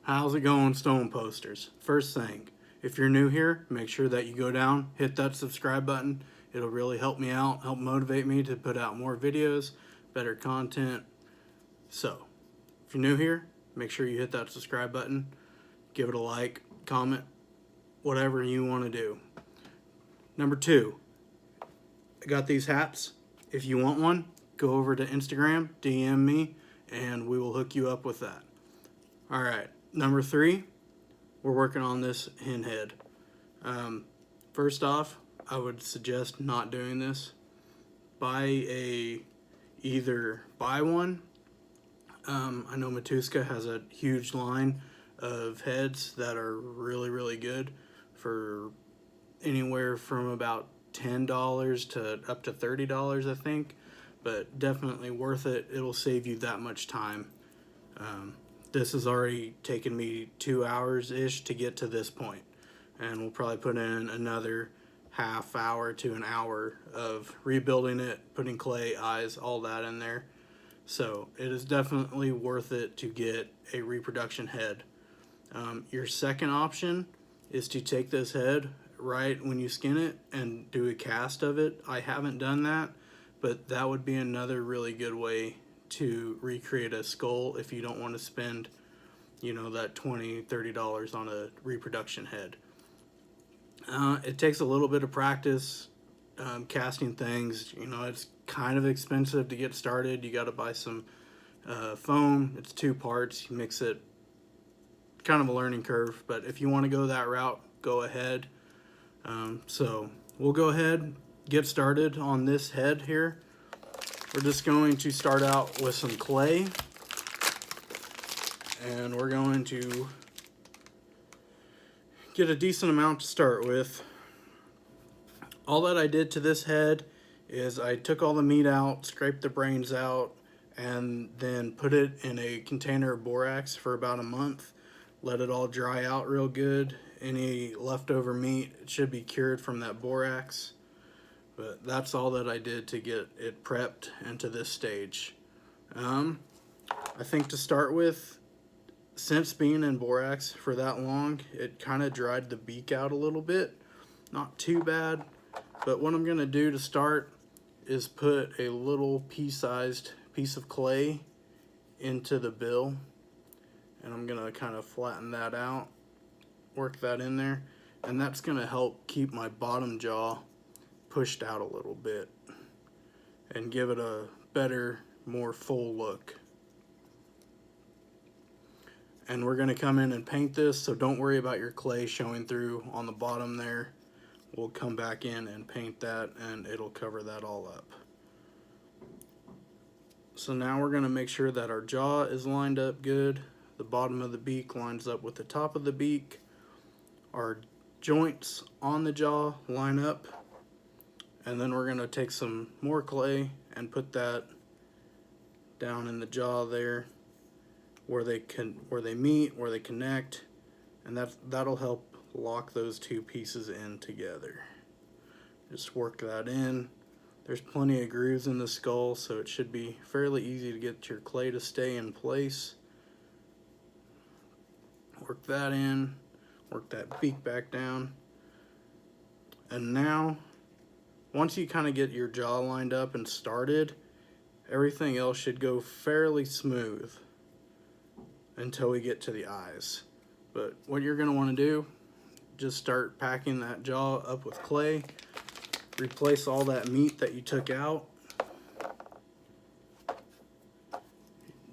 How's it going, Stone Posters? First thing, if you're new here, make sure that you go down, hit that subscribe button. It'll really help me out, help motivate me to put out more videos, better content. So, if you're new here, make sure you hit that subscribe button, give it a like, comment, whatever you want to do. Number 2, I got these hats. If you want one, go over to Instagram, DM me, and we will hook you up with that. Alright, number 3, we're working on this hen head. First off, I would suggest not doing this. Either buy one. I know Matuska has a huge line of heads that are really, really good for anywhere from about $10 to up to $30, I think. But definitely worth it. It'll save you that much time. This has already taken me 2 hours-ish to get to this point. And we'll probably put in another half hour to an hour of rebuilding it, putting clay, eyes, all that in there. So it is definitely worth it to get a reproduction head. Your second option is to take this head right when you skin it and do a cast of it. I haven't done that, but that would be another really good way to recreate a skull if you don't want to spend, that $20-$30 on a reproduction head. It takes a little bit of practice casting things. It's kind of expensive to get started. You got to buy some foam. It's 2 parts. You mix it. Kind of a learning curve, but if you want to go that route, go ahead. So we'll go ahead, get started on this head here. We're just going to start out with some clay, and we're going to get a decent amount to start with. All that I did to this head is I took all the meat out, scraped the brains out, and then put it in a container of borax for about a month. Let it all dry out real good. Any leftover meat, it should be cured from that borax. But that's all that I did to get it prepped into this stage. I think to start with, since being in borax for that long, it kind of dried the beak out a little bit. Not too bad, but what I'm going to do to start is put a little pea-sized piece of clay into the bill, and I'm going to kind of flatten that out, work that in there, and that's going to help keep my bottom jaw pushed out a little bit and give it a better, more full look. And we're going to come in and paint this, so don't worry about your clay showing through on the bottom there. We'll come back in and paint that, and it'll cover that all up. So now we're going to make sure that our jaw is lined up good. The bottom of the beak lines up with the top of the beak. Our joints on the jaw line up. And then we're going to take some more clay and put that down in the jaw there where they meet, where they connect, and that'll help lock those 2 pieces in together. Just work that in. There's plenty of grooves in the skull, so it should be fairly easy to get your clay to stay in place. Work that in, work that beak back down. And now, once you kind of get your jaw lined up and started, everything else should go fairly smooth until we get to the eyes. But what you're going to want to do, just start packing that jaw up with clay, replace all that meat that you took out,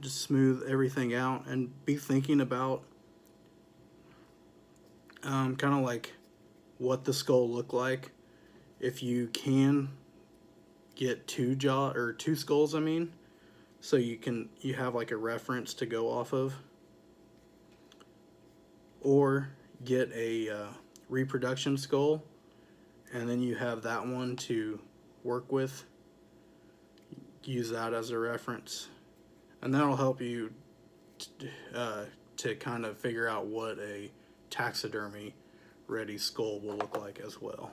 just smooth everything out, and be thinking about kind of like what the skull looked like. If you can get 2 skulls, so you have like a reference to go off of, or get a reproduction skull, and then you have that one to work with. Use that as a reference, and that'll help you to kind of figure out what a taxidermy ready skull will look like as well.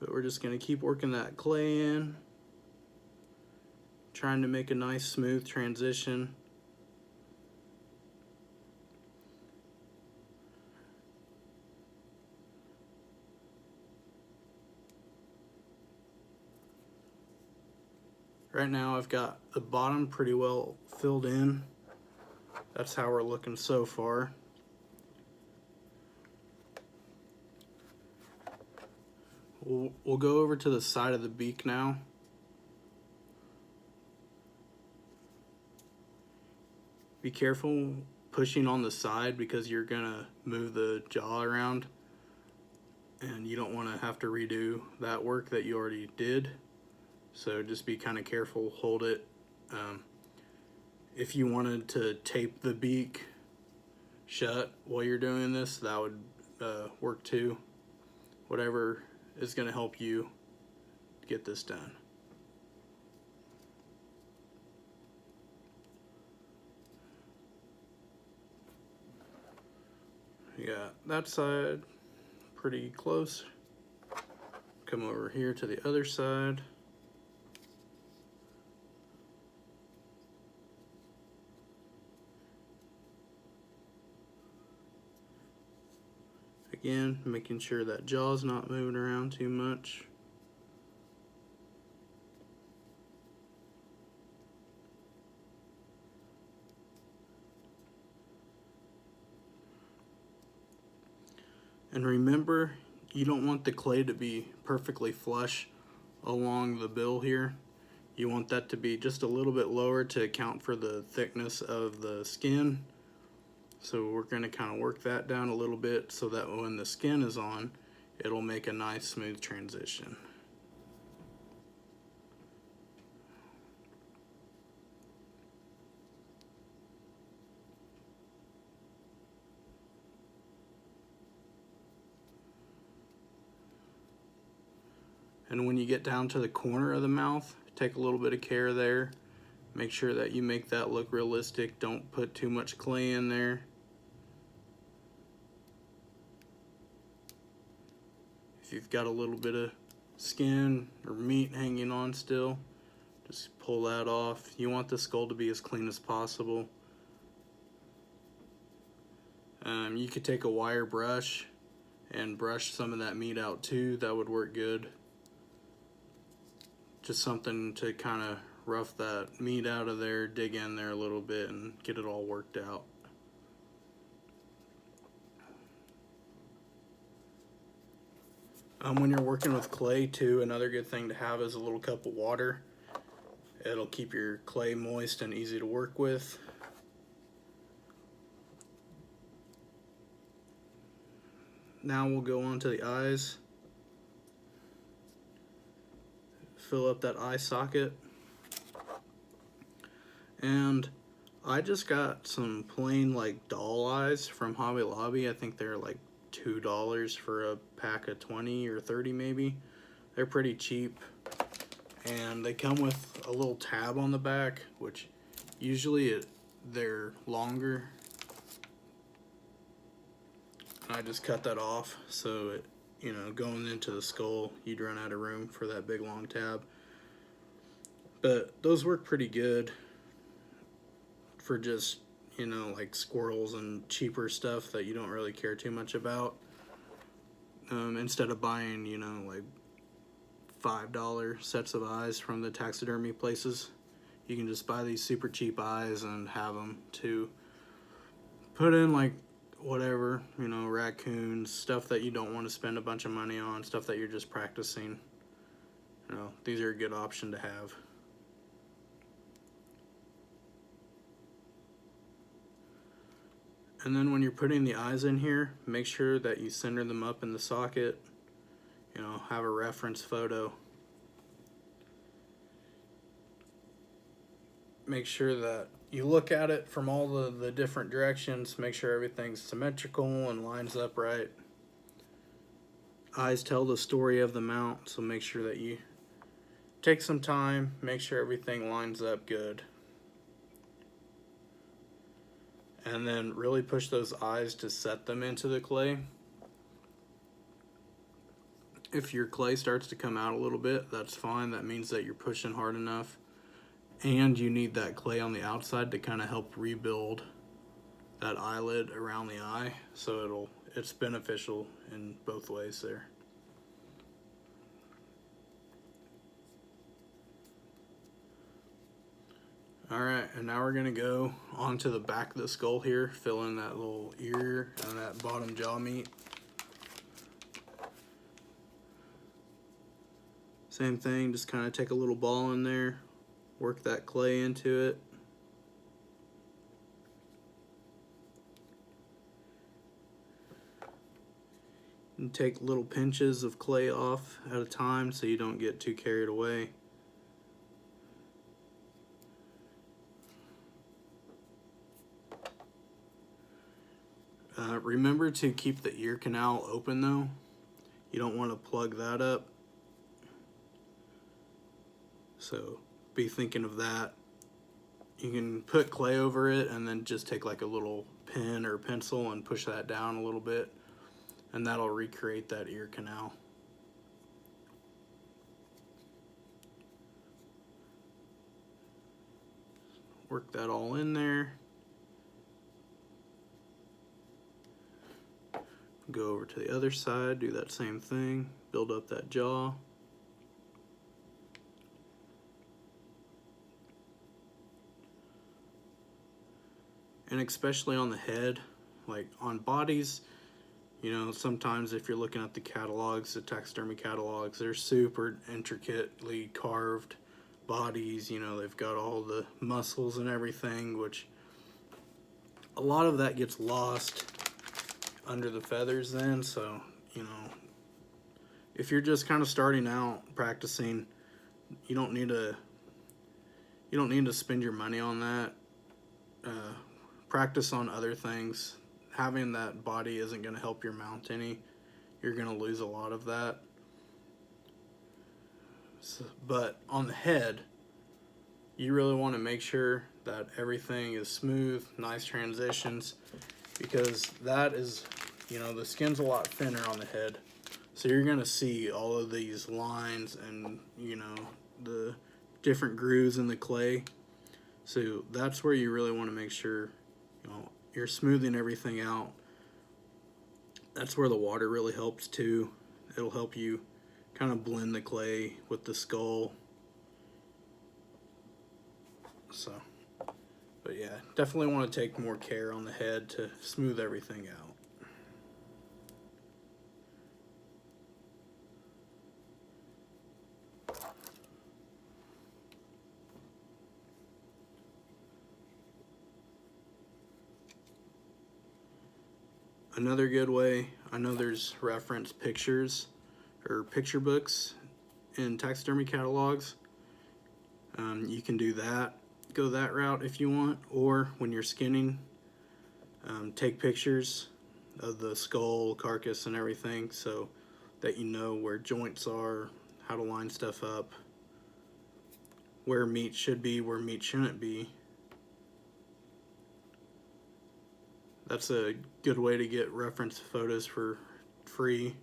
But we're just going to keep working that clay in. trying to make a nice smooth transition. Right now I've got the bottom pretty well filled in. That's how we're looking so far. We'll go over to the side of the beak now. Be careful pushing on the side because you're gonna move the jaw around and you don't want to have to redo that work that you already did. So just be kind of careful, hold it. If you wanted to tape the beak shut while you're doing this, that would work too. Whatever is going to help you get this done. You got that side pretty close. Come over here to the other side. Again, making sure that jaw's not moving around too much. And remember, you don't want the clay to be perfectly flush along the bill here. You want that to be just a little bit lower to account for the thickness of the skin. So we're going to kind of work that down a little bit so that when the skin is on, it'll make a nice smooth transition. And when you get down to the corner of the mouth, take a little bit of care there. Make sure that you make that look realistic. Don't put too much clay in there. If you've got a little bit of skin or meat hanging on still, just pull that off. You want the skull to be as clean as possible. You could take a wire brush and brush some of that meat out too. That would work good. Just something to kind of rough that meat out of there, dig in there a little bit and get it all worked out. When you're working with clay too, another good thing to have is a little cup of water. It'll keep your clay moist and easy to work with. Now we'll go on to the eyes. Fill up that eye socket. And I just got some plain like doll eyes from Hobby Lobby. I think they're like $2 for a pack of 20 or 30 maybe. They're pretty cheap. And they come with a little tab on the back, which usually they're longer. And I just cut that off so it, going into the skull, you'd run out of room for that big long tab. But those work pretty good for just, like squirrels and cheaper stuff that you don't really care too much about. Instead of buying, like $5 sets of eyes from the taxidermy places, you can just buy these super cheap eyes and have them to put in like whatever, raccoons, stuff that you don't want to spend a bunch of money on, stuff that you're just practicing. These are a good option to have. And then when you're putting the eyes in here, make sure that you center them up in the socket. Have a reference photo. Make sure that you look at it from all the different directions. Make sure everything's symmetrical and lines up right. Eyes tell the story of the mount, so make sure that you take some time, make sure everything lines up good. And then really push those eyes to set them into the clay. If your clay starts to come out a little bit, that's fine. That means that you're pushing hard enough. and you need that clay on the outside to kind of help rebuild that eyelid around the eye, so it's beneficial in both ways there. Alright, and now we're going to go onto the back of the skull here, fill in that little ear and that bottom jaw meat. Same thing, just kind of take a little ball in there, work that clay into it. And take little pinches of clay off at a time so you don't get too carried away. Remember to keep the ear canal open though. You don't want to plug that up. So be thinking of that. You can put clay over it and then just take like a little pen or pencil and push that down a little bit, and that'll recreate that ear canal. Work that all in there. Go over to the other side, do that same thing, build up that jaw. And especially on the head, like on bodies, you know, sometimes if you're looking at the catalogs, the taxidermy catalogs, they're super intricately carved bodies, you know, they've got all the muscles and everything, which a lot of that gets lost under the feathers then. So, you know, if you're just kind of starting out practicing, you don't need to spend your money on that. Practice on other things. Having that body isn't going to help your mount any. You're going to lose a lot of that. So, but on the head, you really want to make sure that everything is smooth, nice transitions, because that is, you know, the skin's a lot thinner on the head. So you're going to see all of these lines and, you know, the different grooves in the clay. So that's where you really want to make sure, you know, you're smoothing everything out. That's where the water really helps too. It'll help you kind of blend the clay with the skull. So, but yeah, definitely want to take more care on the head to smooth everything out. Another good way, I know there's reference pictures or picture books in taxidermy catalogs. You can do that, go that route if you want, or when you're skinning, take pictures of the skull, carcass, and everything so that you know where joints are, how to line stuff up, where meat should be, where meat shouldn't be. That's a good way to get reference photos for free.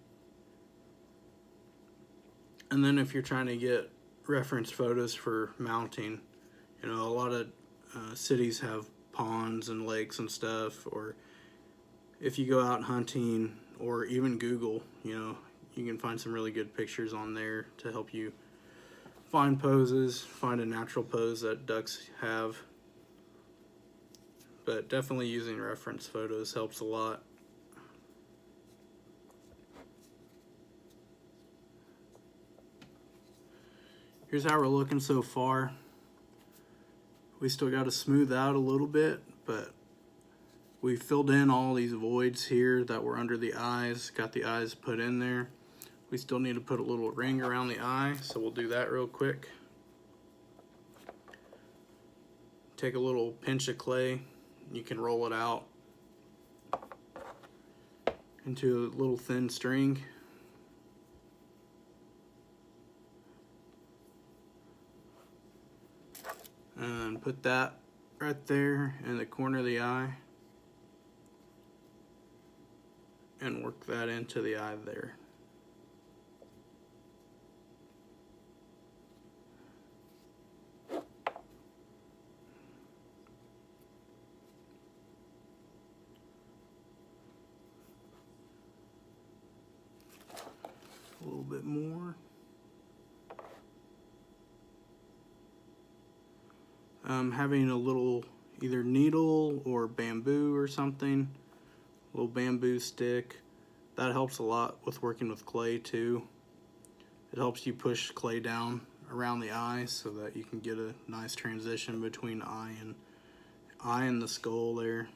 And then if you're trying to get reference photos for mounting, you know, a lot of cities have ponds and lakes and stuff, or if you go out hunting or even Google, you know, you can find some really good pictures on there to help you find poses, find a natural pose that ducks have. But definitely using reference photos helps a lot. Here's how we're looking so far. We still got to smooth out a little bit, but we filled in all these voids here that were under the eyes, got the eyes put in there. We still need to put a little ring around the eye, so we'll do that real quick. Take a little pinch of clay. You can roll it out into a little thin string. And put that right there in the corner of the eye. And work that into the eye there. bit more. Having a little either needle or bamboo or something, a little bamboo stick, that helps a lot with working with clay too. It helps you push clay down around the eye so that you can get a nice transition between eye and the skull there.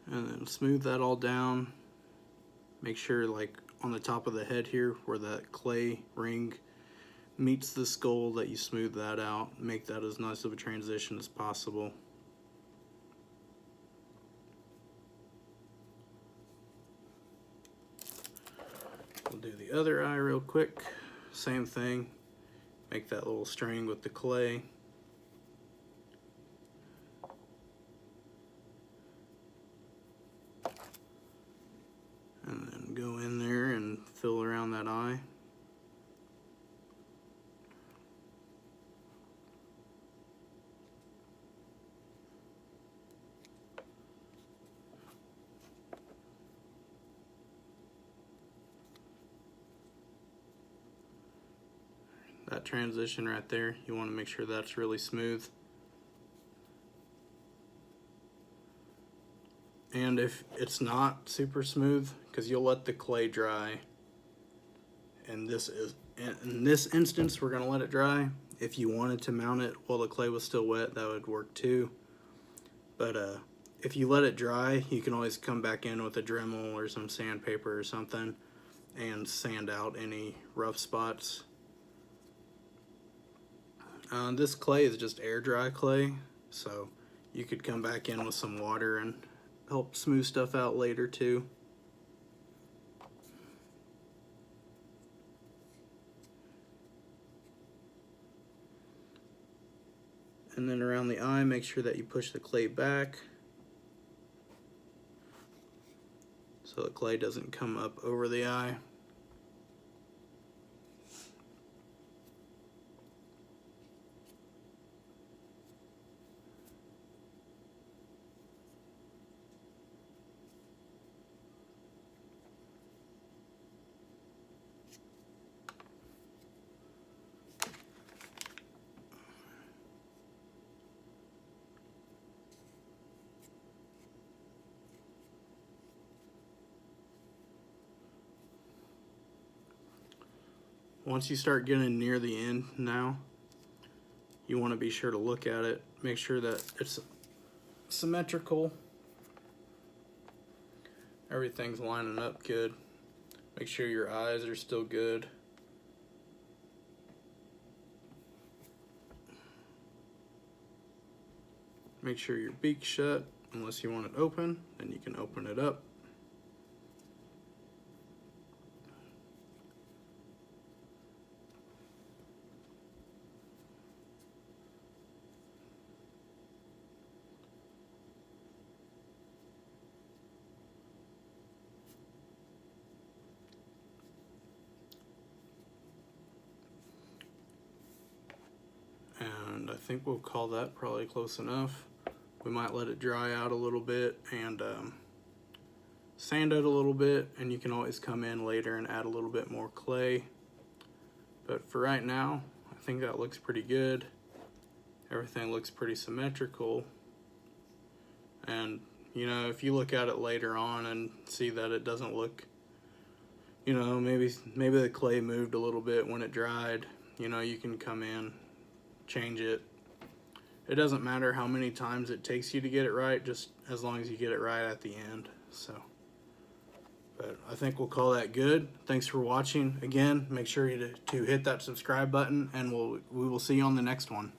And then smooth that all down. Make sure, like on the top of the head here where that clay ring meets the skull, that you smooth that out. Make that as nice of a transition as possible. We'll do the other eye real quick. Same thing. Make that little string with the clay. And then go in there and fill around that eye. That transition right there, you want to make sure that's really smooth. And if it's not super smooth, because you'll let the clay dry, and in this instance we're going to let it dry. If you wanted to mount it while the clay was still wet, that would work too. But if you let it dry, you can always come back in with a Dremel or some sandpaper or something and sand out any rough spots. This clay is just air dry clay, so you could come back in with some water and help smooth stuff out later too. And then around the eye, make sure that you push the clay back so the clay doesn't come up over the eye. Once you start getting near the end now, you want to be sure to look at it, make sure that it's symmetrical, everything's lining up good, make sure your eyes are still good. Make sure your beak's shut, unless you want it open, then you can open it up. And I think we'll call that probably close enough. We might let it dry out a little bit and sand it a little bit, and you can always come in later and add a little bit more clay. But for right now, I think that looks pretty good. Everything looks pretty symmetrical. And you know, if you look at it later on and see that it doesn't look, you know, maybe the clay moved a little bit when it dried, you know, you can come in, change it. It doesn't matter how many times it takes you to get it right, just as long as you get it right at the end. So, but I think we'll call that good. Thanks for watching. Again, make sure to hit that subscribe button, and we will see you on the next one.